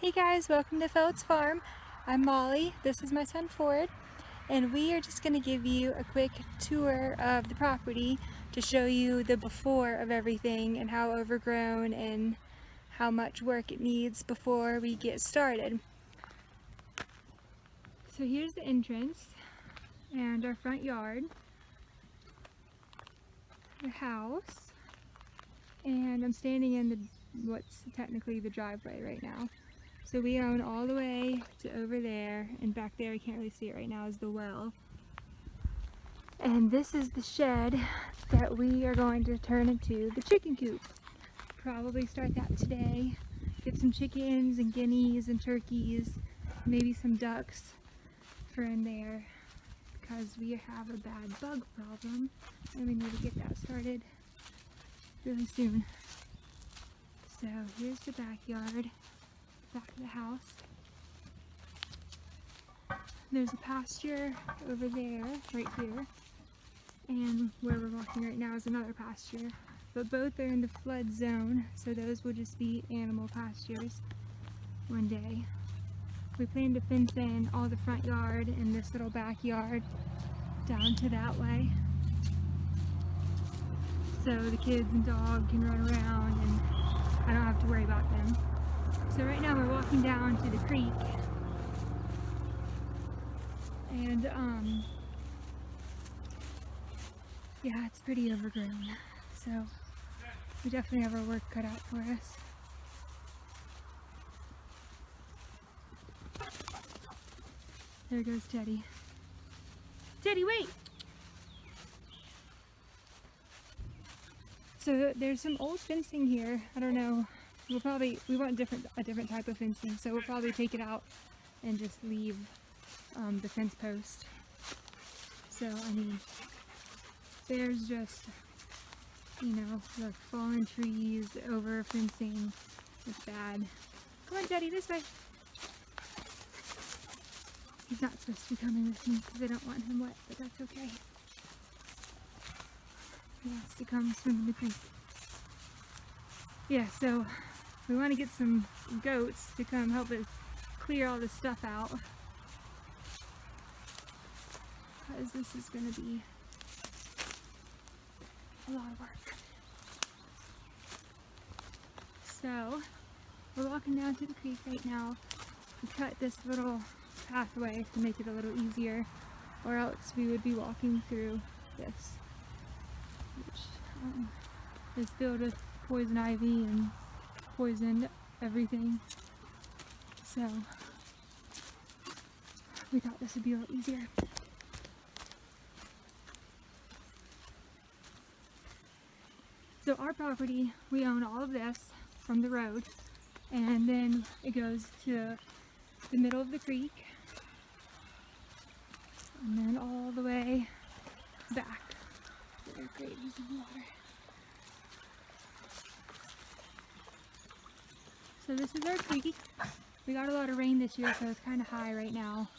Hey guys, welcome to Felt's Farm. I'm Molly, this is my son Ford, and we are just going to give you a quick tour of the property to show you the before of everything and how overgrown and how much work it needs before we get started. So here's the entrance and our front yard, the house, and I'm standing in what's technically the driveway right now. So we own all the way to over there, and back there, I can't really see it right now, is the well. And this is the shed that we are going to turn into the chicken coop. Probably start that today. Get some chickens and guineas and turkeys, maybe some ducks for in there, because we have a bad bug problem and we need to get that started really soon. So here's the backyard. Back of the house. There's a pasture over there, right here, and where we're walking right now is another pasture, but both are in the flood zone, so those will just be animal pastures one day. We plan to fence in all the front yard and this little backyard down to that way, so the kids and dog can run around and I don't have to worry about them. So right now we're walking down to the creek, and yeah, it's pretty overgrown, so we definitely have our work cut out for us. There goes Teddy. Teddy, wait! So there's some old fencing here. I don't know. We want a different type of fencing, so we'll probably take it out and just leave the fence post. So I mean, there's just, you know, the fallen trees, over fencing. It's bad. Come on, Daddy, this way. He's not supposed to be coming with me because I don't want him wet, but that's okay. He wants to come swim in the creek. Yeah, so we want to get some goats to come help us clear all this stuff out, because this is going to be a lot of work. So we're walking down to the creek right now. We cut this little pathway to make it a little easier, or else we would be walking through this, which is filled with poison ivy and poisoned everything. So we thought this would be a little easier. So our property, we own all of this from the road, and then it goes to the middle of the creek, and then all the way back. They're great using water. So this is our creek. We got a lot of rain this year, so it's kind of high right now.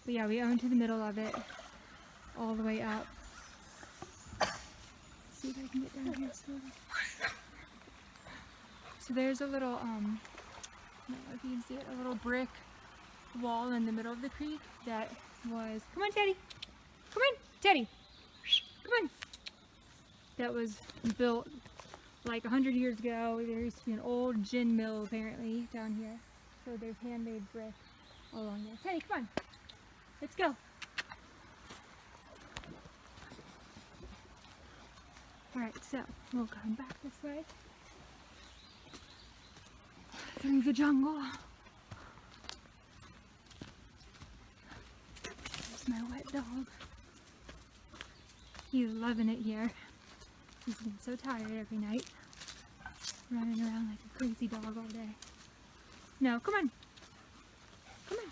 But yeah, we own to the middle of it, all the way up. Let's see if I can get down here slowly. So there's a little, I don't know if you can see it, a little brick wall in the middle of the creek that was, come on Teddy, come on Teddy, come on. That was built like 100 years ago. There used to be an old gin mill apparently down here. So there's handmade brick all along there. Teddy, come on. Let's go. Alright, so we'll come back this way. Through the jungle. There's my wet dog. He's loving it here. He's been so tired every night, running around like a crazy dog all day. No, come on. Come on.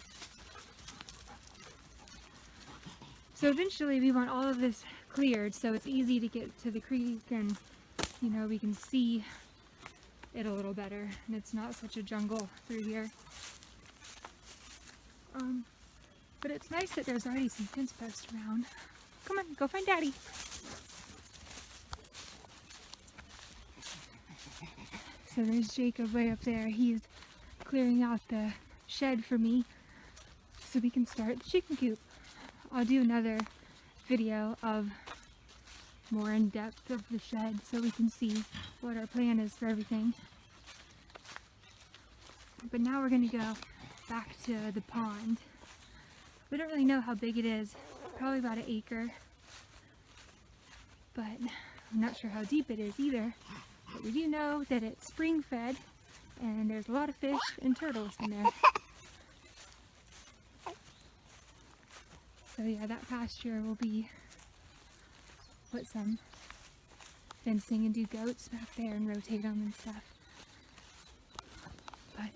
So eventually we want all of this cleared so it's easy to get to the creek, and you know, we can see it a little better and it's not such a jungle through here. But it's nice that there's already some fence posts around. Come on, go find Daddy. So there's Jacob way up there. He's clearing out the shed for me so we can start the chicken coop. I'll do another video of more in depth of the shed so we can see what our plan is for everything. But now we're going to go back to the pond. We don't really know how big it is, probably about an acre, but I'm not sure how deep it is either. But we do know that it's spring fed and there's a lot of fish and turtles in there. So yeah, that pasture will be, put some fencing and do goats back there and rotate them and stuff. But,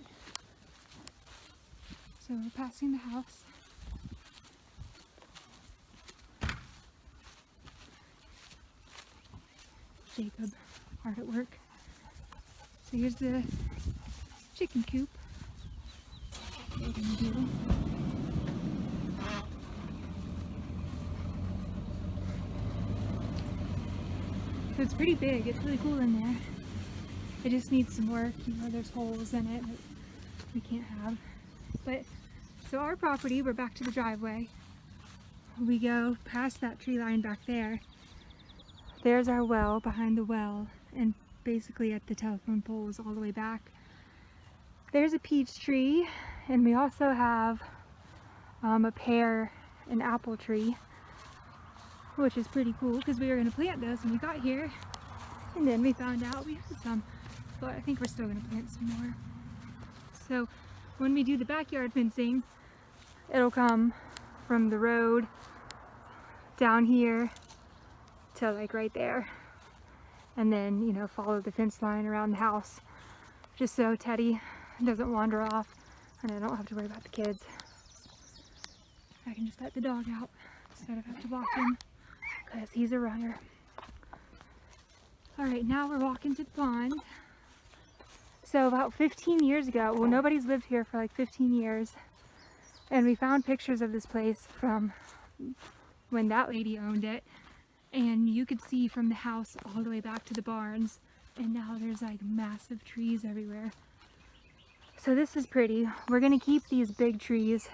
so we're passing the house. Jacob, hard at work. So here's the chicken coop. What we're gonna do. So it's pretty big, it's really cool in there. It just needs some work, you know, there's holes in it that we can't have. But, so our property, we're back to the driveway. We go past that tree line back there. There's our well, behind the well, and basically at the telephone poles all the way back. There's a peach tree, and we also have a pear and apple tree, which is pretty cool because we were going to plant those when we got here, and then we found out we had some, but I think we're still going to plant some more. So when we do the backyard fencing, it'll come from the road down here to like right there, and then, you know, follow the fence line around the house just so Teddy doesn't wander off and I don't have to worry about the kids. I can just let the dog out instead of have to walk him because he's a runner. Alright, now we're walking to the pond. So about 15 years ago, well, nobody's lived here for like 15 years, and we found pictures of this place from when that lady owned it, and you could see from the house all the way back to the barns, and now there's like massive trees everywhere. So this is pretty. We're gonna keep these big trees.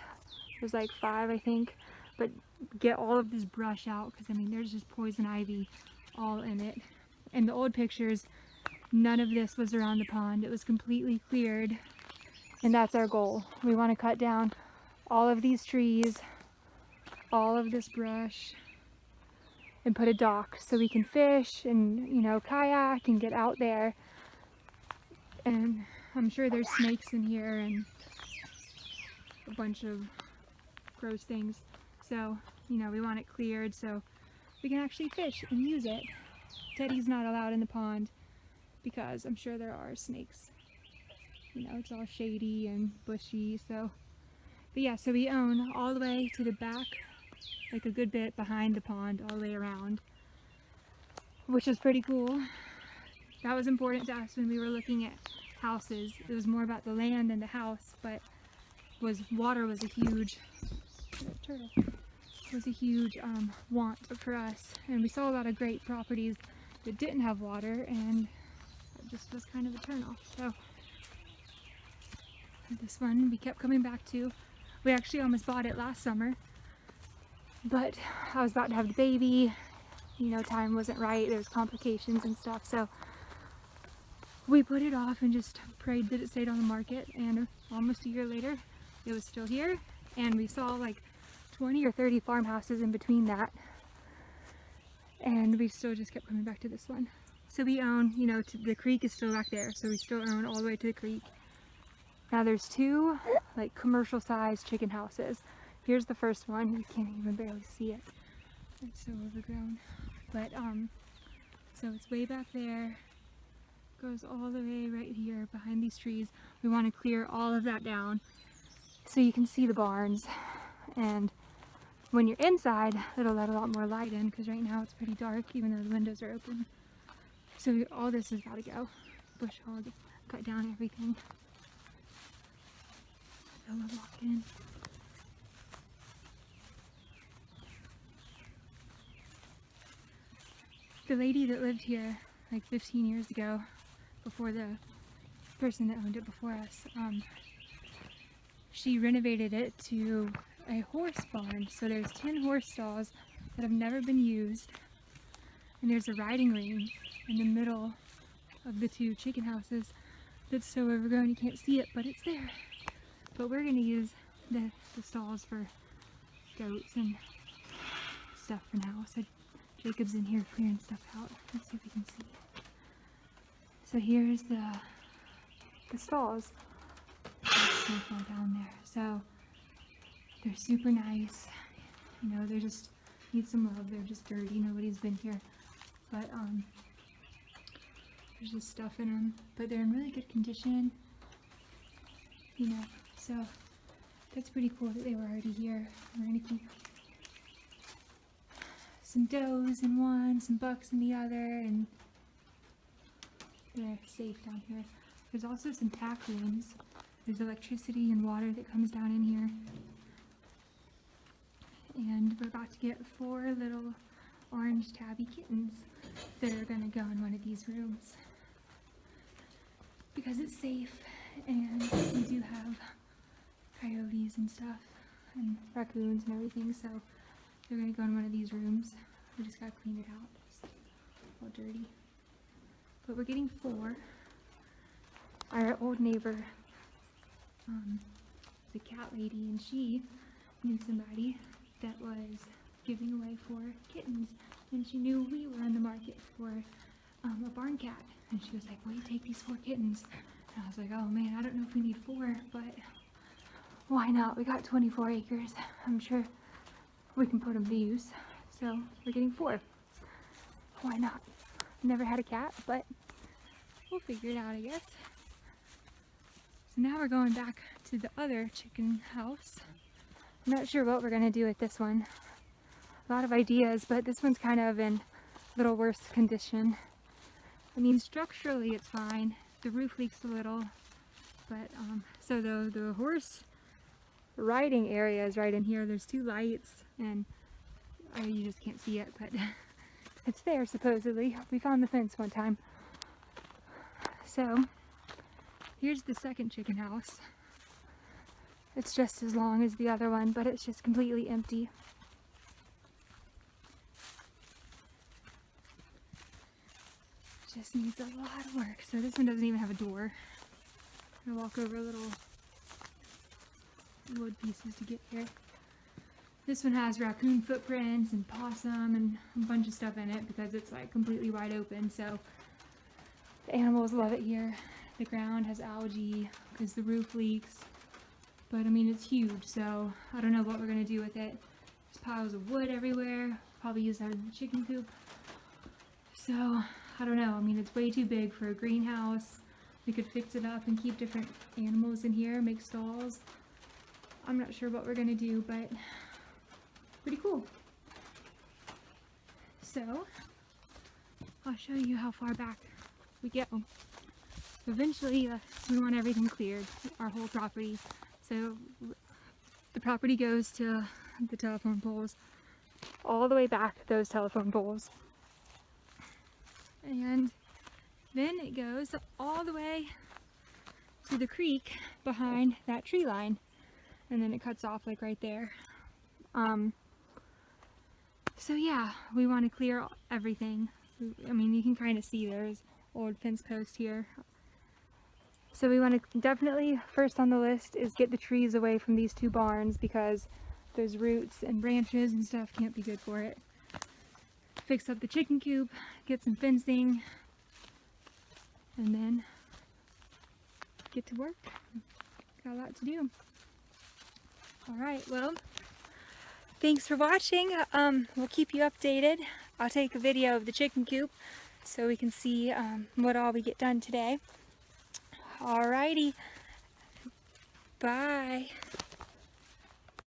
There's like 5, I think, but get all of this brush out because I mean there's just poison ivy all in it. In the old pictures, none of this was around the pond. It was completely cleared, and that's our goal. We want to cut down all of these trees, all of this brush, and put a dock so we can fish and, you know, kayak and get out there. And I'm sure there's snakes in here and a bunch of gross things. So, you know, we want it cleared so we can actually fish and use it. Teddy's not allowed in the pond because I'm sure there are snakes. You know, it's all shady and bushy, so. But yeah, so we own all the way to the back, like a good bit behind the pond, all the way around, which is pretty cool. That was important to us when we were looking at houses. It was more about the land than the house, but water was a huge want for us, and we saw a lot of great properties that didn't have water, and it just was kind of a turnoff. So this one we kept coming back to. We actually almost bought it last summer, but I was about to have the baby, you know, time wasn't right, there was complications and stuff, so we put it off and just prayed that it stayed on the market, and almost a year later it was still here, and we saw like 20 or 30 farmhouses in between that, and we still just kept coming back to this one. So we own, you know, the creek is still back there, so we still own all the way to the creek. Now there's 2 like commercial sized chicken houses. Here's the first one. You can't even barely see it. It's so overgrown. But so it's way back there. Goes all the way right here behind these trees. We want to clear all of that down so you can see the barns. And when you're inside, it'll let a lot more light in because right now it's pretty dark even though the windows are open. So all this has got to go. Bush hog, cut down everything. So we'll walk in. The lady that lived here like 15 years ago, before the person that owned it before us, she renovated it to a horse barn. So there's 10 horse stalls that have never been used. And there's a riding ring in the middle of the two chicken houses that's so overgrown you can't see it, but it's there. But we're gonna use the stalls for goats and stuff for now. So Jacob's in here clearing stuff out. Let's see if we can see. So here's the stalls. There's snowfall down there. So they're super nice. You know, they just need some love. They're just dirty. Nobody's been here. But there's just stuff in them. But they're in really good condition. You know, so that's pretty cool that they were already here. We're gonna keep some does in one, some bucks in the other, and they're safe down here. There's also some tack rooms. There's electricity and water that comes down in here. And we're about to get 4 little orange tabby kittens that are gonna go in one of these rooms. Because it's safe, and we do have coyotes and stuff, and raccoons and everything, so they're gonna go in one of these rooms. We just gotta clean it out. It's all dirty. But we're getting 4. Our old neighbor, the cat lady, and she knew somebody that was giving away 4 kittens, and she knew we were on the market for a barn cat, and she was like, will you take these 4 kittens? And I was like, oh man, I don't know if we need 4, but why not? We got 24 acres. I'm sure we can put them to use. So we're getting 4. Why not? Never had a cat, but we'll figure it out, I guess. So now we're going back to the other chicken house. I'm not sure what we're gonna do with this one. A lot of ideas, but this one's kind of in a little worse condition. I mean, structurally it's fine. The roof leaks a little, but so the horse riding area is right in here. There's 2 lights, and you just can't see it, but it's there supposedly. We found the fence one time. So here's the second chicken house. It's just as long as the other one, but it's just completely empty. Just needs a lot of work. So this one doesn't even have a door. I'm gonna walk over little wood pieces to get here. This one has raccoon footprints and possum and a bunch of stuff in it because it's like completely wide open. So the animals love it here. The ground has algae because the roof leaks. But I mean, it's huge, so I don't know what we're gonna do with it. There's piles of wood everywhere. Probably use that as a chicken coop. So I don't know. I mean, it's way too big for a greenhouse. We could fix it up and keep different animals in here, make stalls. I'm not sure what we're gonna do, but pretty cool. So I'll show you how far back we go. Eventually, we want everything cleared, our whole property. So the property goes to the telephone poles, all the way back to those telephone poles. And then it goes all the way to the creek behind that tree line. And then it cuts off like right there. So yeah, we want to clear everything. I mean, you can kind of see there's old fence post here. So we want to definitely, first on the list is get the trees away from these 2 barns because those roots and branches and stuff can't be good for it. Fix up the chicken coop, get some fencing, and then get to work. Got a lot to do. Alright, well, thanks for watching. We'll keep you updated. I'll take a video of the chicken coop so we can see what all we get done today. Alrighty, bye.